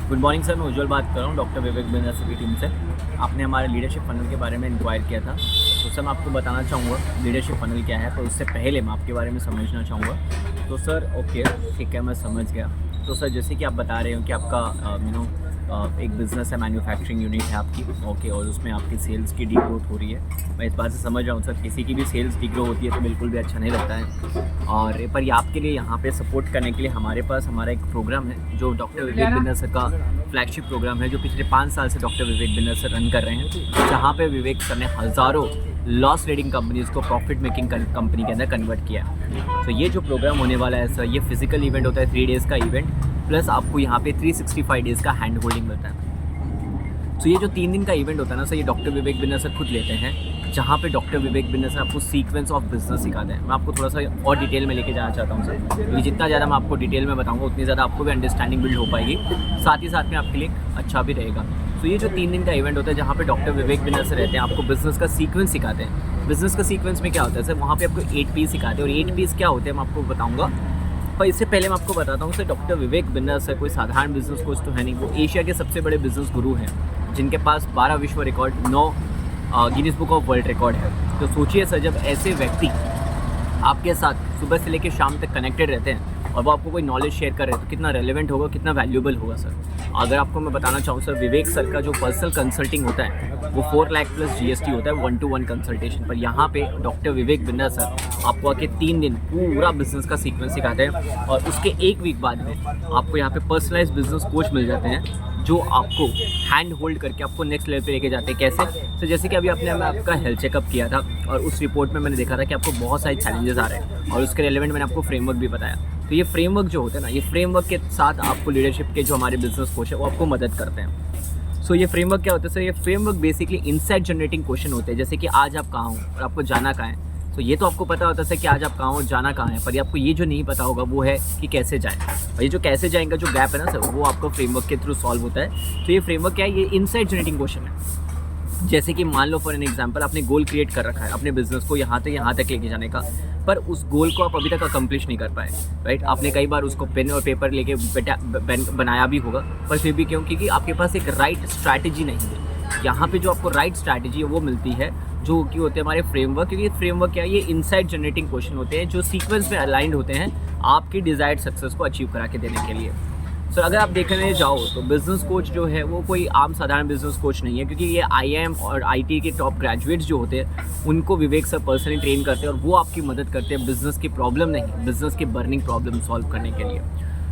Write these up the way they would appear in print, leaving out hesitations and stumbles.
Good morning sir, मैं उज्जवल बात कर रहा हूँ डॉक्टर विवेक बिंद्रा की टीम से। आपने हमारे लीडरशिप फनल के बारे में इंक्वायर किया था, तो सर मैं आपको बताना चाहूँगा लीडरशिप फनल क्या है, पर उससे पहले मैं आपके बारे में समझना चाहूँगा। तो सर ओके, ठीक है, मैं समझ गया। तो सर जैसे कि आप बता रहे हो कि आपका एक बिज़नेस है, मैन्युफैक्चरिंग यूनिट है आपकी, ओके, और उसमें आपकी सेल्स की डीग्रोथ हो रही है। मैं इस बात से समझ रहा हूँ सर, किसी की भी सेल्स डीग्रो होती है तो बिल्कुल भी अच्छा नहीं लगता है। और पर ये आपके लिए यहाँ पे सपोर्ट करने के लिए हमारे पास हमारा एक प्रोग्राम है जो डॉक्टर विवेक बिंद्रा सर का फ्लैगशिप प्रोग्राम है, जो पिछले 5 साल से doctor Vivek Bindra sir run कर रहे हैं, जहाँ पे विवेक सर ने हज़ारों लॉस लीडिंग कंपनीज़ को प्रॉफिट मेकिंग कंपनी के अंदर कन्वर्ट किया है। तो ये जो प्रोग्राम होने वाला है सर, ये फिजिकल इवेंट होता है, 3 डेज़ का इवेंट, प्लस आपको यहाँ पे 365 डेज़ का हैंड होल्डिंग मिलता है। तो ये जो 3 दिन का इवेंट होता है ना सर, ये डॉक्टर विवेक बिंद्रा सर खुद लेते हैं, जहाँ पे डॉक्टर विवेक बिंद्रा सर आपको सीक्वेंस ऑफ बिजनेस सिखाते हैं। मैं आपको थोड़ा सा और डिटेल में लेके जाना चाहता हूँ सर, क्योंकि जितना ज़्यादा मैं आपको डिटेल में बताऊँगा उतनी ज़्यादा आपको भी अंडरस्टैंडिंग बिल्ड हो पाएगी, साथ ही साथ में आपके लिए अच्छा भी रहेगा। तो ये जो 3 दिन का इवेंट होता है, जहाँ पे डॉक्टर विवेक बिंद्रा सर रहते हैं, आपको बिजनेस का सीक्वेंस सिखाते हैं। बिजनेस का सीक्वेंस में क्या होता है सर, वहाँ पे आपको 8 पीस सिखाते हैं, और 8 पीस क्या होते हैं मैं आपको बताऊँगा। पर इससे पहले मैं आपको बताता हूँ sir, doctor Vivek Bindra sir कोई साधारण बिजनेस कोच तो है नहीं, वो एशिया के सबसे बड़े बिजनेस गुरु हैं, जिनके पास 12 विश्व record, 9 Guinness book of world record है। तो सोचिए सर, जब ऐसे व्यक्ति आपके साथ सुबह से लेकर शाम तक कनेक्टेड रहते हैं और वो आपको कोई नॉलेज शेयर कर रहे हैं, तो कितना रेलेवेंट होगा, कितना वैल्यूबल होगा सर। अगर आपको मैं बताना चाहूँ सर, विवेक सर का जो पर्सनल कंसल्टिंग होता है वो 4 लाख प्लस GST होता है 1-to-1 कंसल्टेशन पर। यहाँ पे डॉक्टर विवेक बिंद्रा सर आपको आके 3 दिन पूरा बिजनेस का सीक्वेंस सिखाते हैं, और उसके 1 वीक बाद में आपको यहाँ पे पर्सनलाइज बिजनेस कोच मिल जाते हैं, जो आपको हैंड होल्ड करके आपको नेक्स्ट लेवल पे लेके जाते हैं। कैसे? तो जैसे कि अभी आपने आपका हेल्थ चेकअप किया था, और उस रिपोर्ट में मैंने देखा था कि आपको बहुत सारे चैलेंजेस आ रहे हैं, और उसके रिलेवेंट मैंने आपको फ्रेमवर्क भी बताया। तो ये फ्रेमवर्क जो होता है ना, ये फ्रेमवर्क के साथ आपको लीडरशिप के जो हमारे बिजनेस कोच है वो आपको मदद करते हैं। सो ये फ्रेमवर्क क्या होता है सर, ये framework basically insight generating question होते हैं, जैसे कि आज आप कहाँ हो और आपको जाना कहाँ है। तो ये तो आपको पता होता है कि आज आप कहाँ हो, जाना कहाँ है, पर ये आपको ये जो नहीं पता होगा वो है कि कैसे जाएं। और ये जो कैसे जाएंगे जो गैप है ना सर, वो आपका फ्रेमवर्क के थ्रू सॉल्व होता है। तो ये फ्रेमवर्क क्या है, ये इनसाइट जनरेटिंग क्वेश्चन है। जैसे कि मान लो फॉर एन एग्जांपल, आपने गोल क्रिएट कर रखा है अपने बिजनेस को यहाँ तक लेके जाने का, पर उस गोल को आप अभी तक अकम्प्लिश नहीं कर पाए, राइट। आपने कई बार उसको पेन और पेपर लेके बनाया भी होगा, पर फिर भी क्यों, क्योंकि आपके पास एक राइट स्ट्रैटेजी नहीं है। यहाँ पे जो आपको राइट स्ट्रैटेजी है वो मिलती है, जो कि होते हैं हमारे फ्रेमवर्क। क्योंकि फ्रेमवर्क क्या है, ये इनसाइट जनरेटिंग क्वेश्चन होते हैं जो सीक्वेंस में अलाइंड होते हैं आपकी डिजायर्ड सक्सेस को अचीव करा के देने के लिए। सर अगर आप देखने जाओ तो बिजनेस कोच जो है वो कोई आम साधारण बिजनेस कोच नहीं है, क्योंकि ये IIM और IT के टॉप ग्रेजुएट्स जो होते हैं उनको विवेक सर पर्सनली ट्रेन करते हैं, और वो आपकी मदद करते हैं बिजनेस की प्रॉब्लम नहीं, बिजनेस की बर्निंग प्रॉब्लम सॉल्व करने के लिए।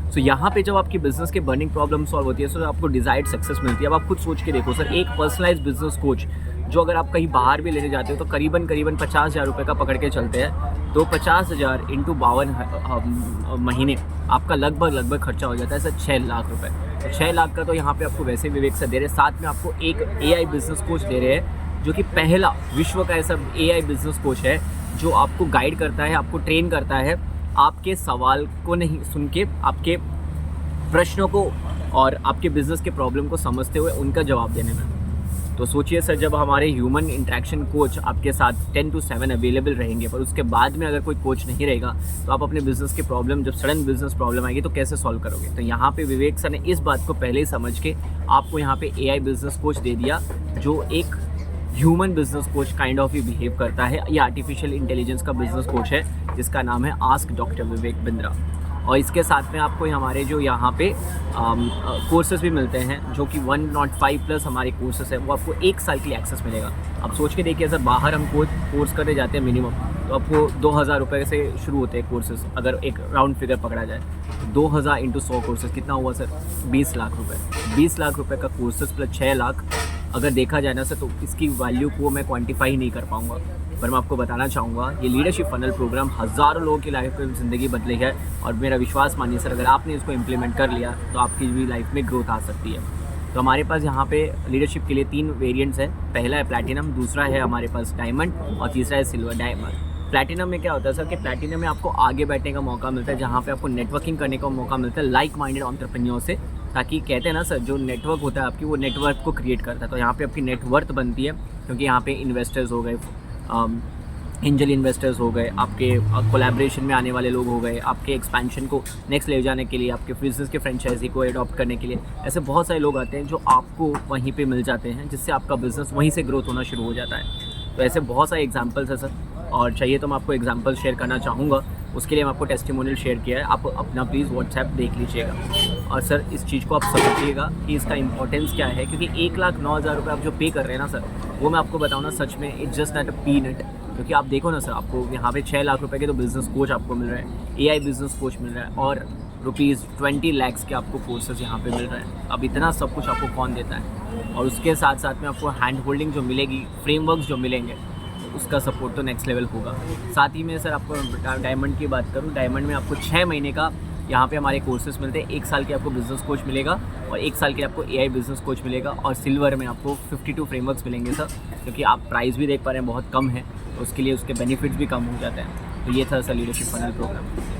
सो यहाँ पे जब आपकी बिजनेस की बर्निंग प्रॉब्लम सॉल्व होती है, सो आपको डिजायर्ड सक्सेस मिलती है। अब आप खुद सोच के देखो सर, एक पर्सनलाइज बिजनेस कोच जो अगर आप कहीं बाहर भी लेने जाते हो तो करीबन 50,000 रुपये का पकड़ के चलते हैं, तो 50,000 इंटू 52 महीने आपका लगभग खर्चा हो जाता है सर 6 लाख रुपये। तो 6 लाख का तो यहाँ पे आपको वैसे विवेक सर दे रहे हैं, साथ में आपको एक AI बिजनेस कोच दे रहे हैं, जो कि पहला विश्व का ऐसा AI बिजनेस कोच है जो आपको गाइड करता है, आपको ट्रेन करता है, आपके सवाल को नहीं सुन के आपके प्रश्नों को और आपके बिजनेस के प्रॉब्लम को समझते हुए उनका जवाब देने में। तो सोचिए सर, जब हमारे ह्यूमन इंटरेक्शन कोच आपके साथ 10 to 7 अवेलेबल रहेंगे, पर उसके बाद में अगर कोई कोच नहीं रहेगा तो आप अपने बिजनेस के प्रॉब्लम, जब सडन बिजनेस प्रॉब्लम आएगी तो कैसे सॉल्व करोगे। तो यहाँ पे विवेक सर ने इस बात को पहले ही समझ के आपको यहाँ पे AI बिजनेस कोच दे दिया, जो एक human business coach kind of he behave करता है। ये आर्टिफिशियल इंटेलिजेंस का बिजनेस कोच है, जिसका नाम है आस्क डॉक्टर विवेक बिंद्रा। और इसके साथ में आपको हमारे जो यहाँ पे कोर्सेज भी मिलते हैं, जो कि 105 प्लस हमारे कोर्सेज है, वो आपको 1 साल के लिए एक्सेस मिलेगा। अब सोच के देखिए सर, बाहर हम कोर्स करने जाते हैं मिनिमम, तो आपको 2,000 रुपये से शुरू होते हैं कोर्सेज। अगर एक राउंड फिगर पकड़ा जाए, 2,000 इंटू 100 कोर्सेज कितना हुआ सर, 20 लाख रुपये। 20 लाख रुपये का कोर्सेज प्लस 6 लाख अगर देखा जाए ना सर, तो इसकी वैल्यू को मैं क्वान्टिफाई नहीं कर पाऊँगा। पर मैं आपको बताना चाहूँगा, ये लीडरशिप फनल प्रोग्राम हज़ारों लोगों की लाइफ में ज़िंदगी बदली है, और मेरा विश्वास मानिए सर, अगर आपने इसको इम्प्लीमेंट कर लिया तो आपकी भी लाइफ में ग्रोथ आ सकती है। तो हमारे पास यहाँ पे लीडरशिप के लिए 3 वेरिएंट्स हैं। पहला है प्लैटिनम, दूसरा है हमारे पास डायमंड, और तीसरा है सिल्वर। डायमंड प्लैटिनम में क्या होता है सर, कि प्लैटिनम में आपको आगे बैठने का मौका मिलता है, जहाँ पे आपको नेटवर्किंग करने का मौका मिलता है लाइक माइंडेड एंटरप्रेन्योर से, ताकि कहते हैं ना सर, जो नेटवर्क होता है आपकी, वो नेटवर्क को क्रिएट करता है। तो यहाँ पे आपकी नेटवर्थ बनती है, क्योंकि यहाँ पे इन्वेस्टर्स हो गए, एंजल इन्वेस्टर्स हो गए, आपके कोलैबोरेशन में आने वाले लोग हो गए, आपके एक्सपेंशन को नेक्स्ट ले जाने के लिए, आपके बिज़नेस के फ्रेंचाइजी को एडॉप्ट करने के लिए, ऐसे बहुत सारे लोग आते हैं जो आपको वहीं पे मिल जाते हैं, जिससे आपका बिज़नेस वहीं से ग्रोथ होना शुरू हो जाता है। तो ऐसे बहुत सारे एग्जांपल्स हैं सर, और चाहिए तो मैं आपको एग्जांपल शेयर करना चाहूँगा। उसके लिए मैं आपको टेस्टिमोनियल शेयर किया है, आप अपना प्लीज़ व्हाट्सएप देख लीजिएगा। और सर इस चीज़ को आप समझिएगा कि इसका इंपॉर्टेंस क्या है, क्योंकि 1,09,000 रुपये आप जो पे कर रहे हैं ना सर, वो मैं आपको बताऊँ ना, सच में it's just not a peanut. क्योंकि आप देखो ना सर, आपको यहाँ पे 6 लाख रुपए के तो बिज़नेस कोच आपको मिल रहे हैं, AI बिज़नेस कोच मिल रहा है, और ₹20 lakhs के आपको कोर्सेज यहाँ पे मिल रहे हैं। अब इतना सब कुछ आपको कौन देता है? और उसके साथ साथ में आपको हैंड होल्डिंग जो मिलेगी, फ्रेमवर्क्स जो मिलेंगे, उसका सपोर्ट तो नेक्स्ट लेवल होगा। साथ ही में सर आपको डायमंड की बात करूँ, डायमंड में आपको 6 महीने का यहाँ पे हमारे कोर्सेज मिलते हैं। 1 साल के आपको बिज़नेस कोच मिलेगा, और 1 साल के आपको AI बिज़नेस कोच मिलेगा, और सिल्वर में आपको 52 फ्रेमवर्क्स मिलेंगे सर। क्योंकि आप प्राइस भी देख पा रहे हैं बहुत कम है, तो उसके लिए उसके बेनिफिट्स भी कम हो जाते हैं। तो ये था सर लीडरशिप फनल प्रोग्राम।